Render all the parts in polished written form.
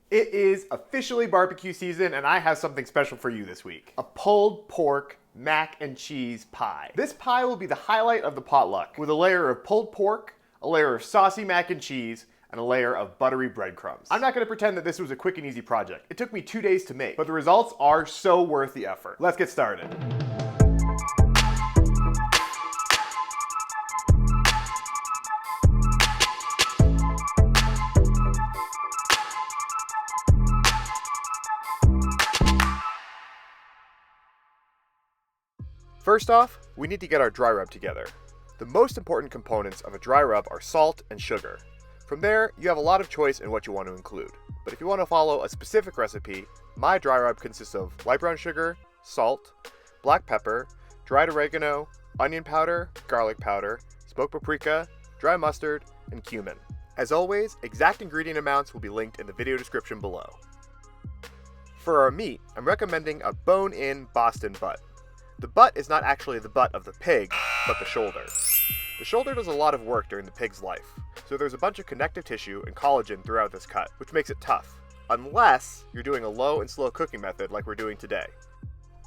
It is officially barbecue season, and I have something special for you this week. A pulled pork mac and cheese pie. This pie will be the highlight of the potluck, with a layer of pulled pork, a layer of saucy mac and cheese, and a layer of buttery breadcrumbs. I'm not gonna pretend that this was a quick and easy project. It took me 2 days to make, but the results are so worth the effort. Let's get started. First off, we need to get our dry rub together. The most important components of a dry rub are salt and sugar. From there, you have a lot of choice in what you want to include. But if you want to follow a specific recipe, my dry rub consists of light brown sugar, salt, black pepper, dried oregano, onion powder, garlic powder, smoked paprika, dry mustard, and cumin. As always, exact ingredient amounts will be linked in the video description below. For our meat, I'm recommending a bone-in Boston butt. The butt is not actually the butt of the pig, but the shoulder. The shoulder does a lot of work during the pig's life, so there's a bunch of connective tissue and collagen throughout this cut, which makes it tough, unless you're doing a low and slow cooking method like we're doing today.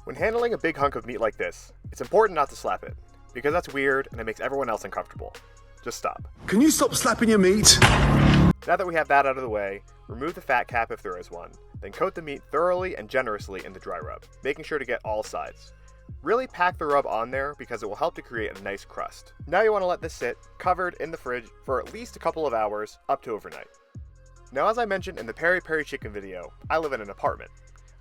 When handling a big hunk of meat like this, it's important not to slap it, because that's weird and it makes everyone else uncomfortable. Just stop. Can you stop slapping your meat? Now that we have that out of the way, remove the fat cap if there is one, then coat the meat thoroughly and generously in the dry rub, making sure to get all sides. Really pack the rub on there because it will help to create a nice crust. Now you want to let this sit covered in the fridge for at least a couple of hours, up to overnight. Now, as I mentioned in the peri peri chicken video, I live in an apartment.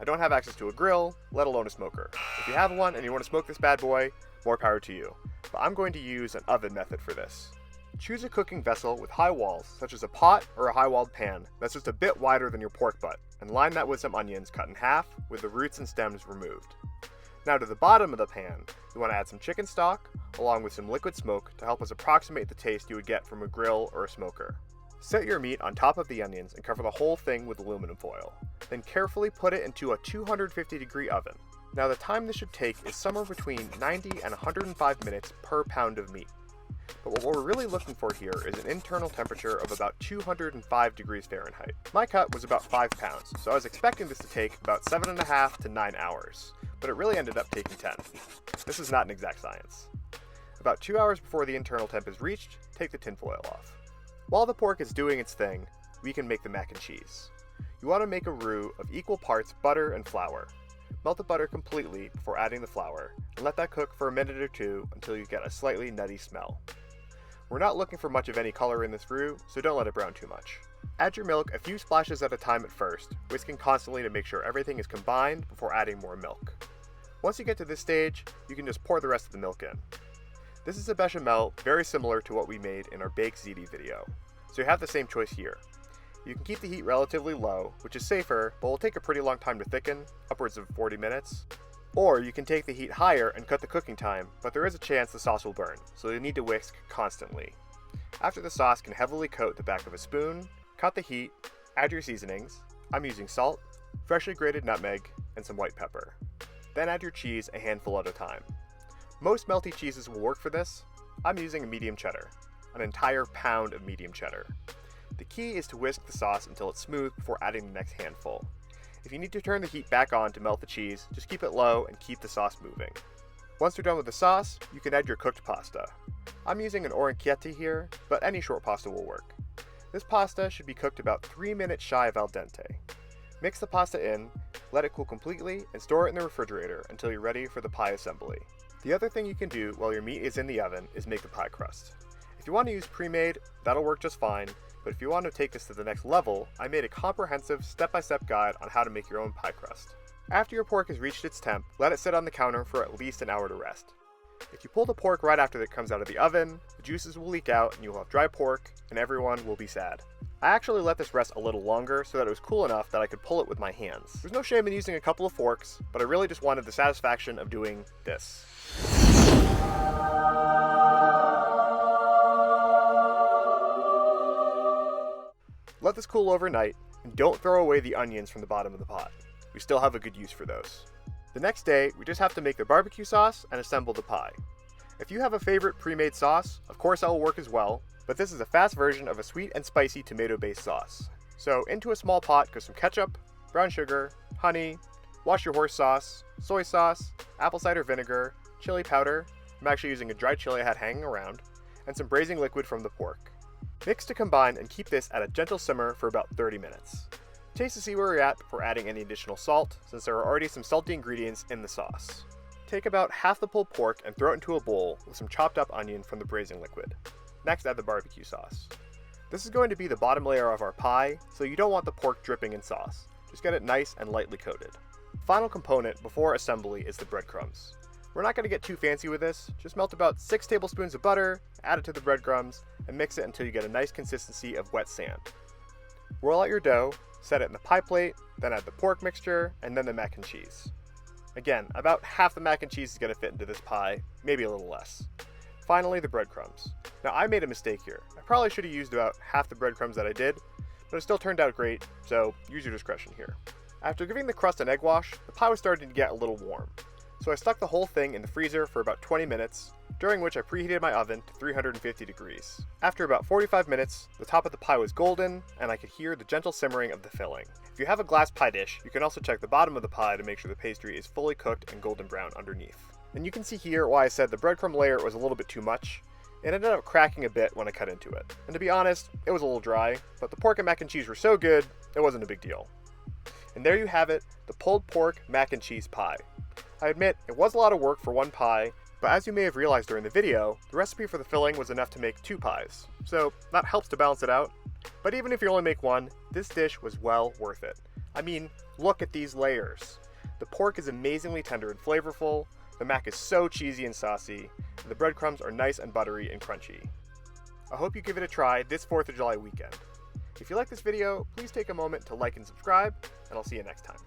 I don't have access to a grill, let alone a smoker. If you have one and you want to smoke this bad boy, more power to you. But I'm going to use an oven method for this. Choose a cooking vessel with high walls, such as a pot or a high-walled pan that's just a bit wider than your pork butt, and line that with some onions cut in half with the roots and stems removed. Now to the bottom of the pan, you want to add some chicken stock, along with some liquid smoke to help us approximate the taste you would get from a grill or a smoker. Set your meat on top of the onions and cover the whole thing with aluminum foil. Then carefully put it into a 250-degree oven. Now the time this should take is somewhere between 90 and 105 minutes per pound of meat. But what we're really looking for here is an internal temperature of about 205 degrees Fahrenheit. My cut was about 5 pounds, so I was expecting this to take about 7.5 to 9 hours, but it really ended up taking 10. This is not an exact science. About 2 hours before the internal temp is reached, take the tinfoil off. While the pork is doing its thing, we can make the mac and cheese. You want to make a roux of equal parts butter and flour. Melt the butter completely before adding the flour, and let that cook for a minute or two until you get a slightly nutty smell. We're not looking for much of any color in this roux, so don't let it brown too much. Add your milk a few splashes at a time at first, whisking constantly to make sure everything is combined before adding more milk. Once you get to this stage, you can just pour the rest of the milk in. This is a bechamel very similar to what we made in our baked ziti video, so you have the same choice here. You can keep the heat relatively low, which is safer, but will take a pretty long time to thicken, upwards of 40 minutes. Or you can take the heat higher and cut the cooking time, but there is a chance the sauce will burn, so you need to whisk constantly. After the sauce can heavily coat the back of a spoon, cut the heat, add your seasonings. I'm using salt, freshly grated nutmeg, and some white pepper. Then add your cheese a handful at a time. Most melty cheeses will work for this. I'm using a medium cheddar, an entire pound of medium cheddar. The key is to whisk the sauce until it's smooth before adding the next handful. If you need to turn the heat back on to melt the cheese, just keep it low and keep the sauce moving. Once you're done with the sauce, you can add your cooked pasta. I'm using an orecchiette here, but any short pasta will work. This pasta should be cooked about 3 minutes shy of al dente. Mix the pasta in, let it cool completely, and store it in the refrigerator until you're ready for the pie assembly. The other thing you can do while your meat is in the oven is make the pie crust. If you want to use pre-made, that'll work just fine, but if you want to take this to the next level, I made a comprehensive step-by-step guide on how to make your own pie crust. After your pork has reached its temp, let it sit on the counter for at least an hour to rest. If you pull the pork right after it comes out of the oven, the juices will leak out and you'll have dry pork, and everyone will be sad. I actually let this rest a little longer so that it was cool enough that I could pull it with my hands. There's no shame in using a couple of forks, but I really just wanted the satisfaction of doing this. Let this cool overnight, and don't throw away the onions from the bottom of the pot. We still have a good use for those. The next day, we just have to make the barbecue sauce and assemble the pie. If you have a favorite pre-made sauce, of course that will work as well, but this is a fast version of a sweet and spicy tomato-based sauce. So into a small pot goes some ketchup, brown sugar, honey, wash your horse sauce, soy sauce, apple cider vinegar, chili powder, I'm actually using a dried chili I had hanging around, and some braising liquid from the pork. Mix to combine and keep this at a gentle simmer for about 30 minutes. Taste to see where you're at before adding any additional salt, since there are already some salty ingredients in the sauce. Take about half the pulled pork and throw it into a bowl with some chopped up onion from the braising liquid. Next, add the barbecue sauce. This is going to be the bottom layer of our pie, so you don't want the pork dripping in sauce. Just get it nice and lightly coated. Final component before assembly is the breadcrumbs. We're not going to get too fancy with this, just melt about 6 tablespoons of butter, add it to the breadcrumbs, and mix it until you get a nice consistency of wet sand. Roll out your dough, set it in the pie plate, then add the pork mixture, and then the mac and cheese. Again, about half the mac and cheese is going to fit into this pie, maybe a little less. Finally, the breadcrumbs. Now I made a mistake here. I probably should have used about half the breadcrumbs that I did, but it still turned out great, so use your discretion here. After giving the crust an egg wash, the pie was starting to get a little warm. So I stuck the whole thing in the freezer for about 20 minutes, during which I preheated my oven to 350 degrees. After about 45 minutes, the top of the pie was golden, and I could hear the gentle simmering of the filling. If you have a glass pie dish, you can also check the bottom of the pie to make sure the pastry is fully cooked and golden brown underneath. And you can see here why I said the breadcrumb layer was a little bit too much. It ended up cracking a bit when I cut into it. And to be honest, it was a little dry, but the pork and mac and cheese were so good, it wasn't a big deal. And there you have it, the pulled pork mac and cheese pie. I admit, it was a lot of work for one pie, but as you may have realized during the video, the recipe for the filling was enough to make 2 pies, so that helps to balance it out. But even if you only make one, this dish was well worth it. I mean, look at these layers. The pork is amazingly tender and flavorful, the mac is so cheesy and saucy, and the breadcrumbs are nice and buttery and crunchy. I hope you give it a try this 4th of July weekend. If you like this video, please take a moment to like and subscribe, and I'll see you next time.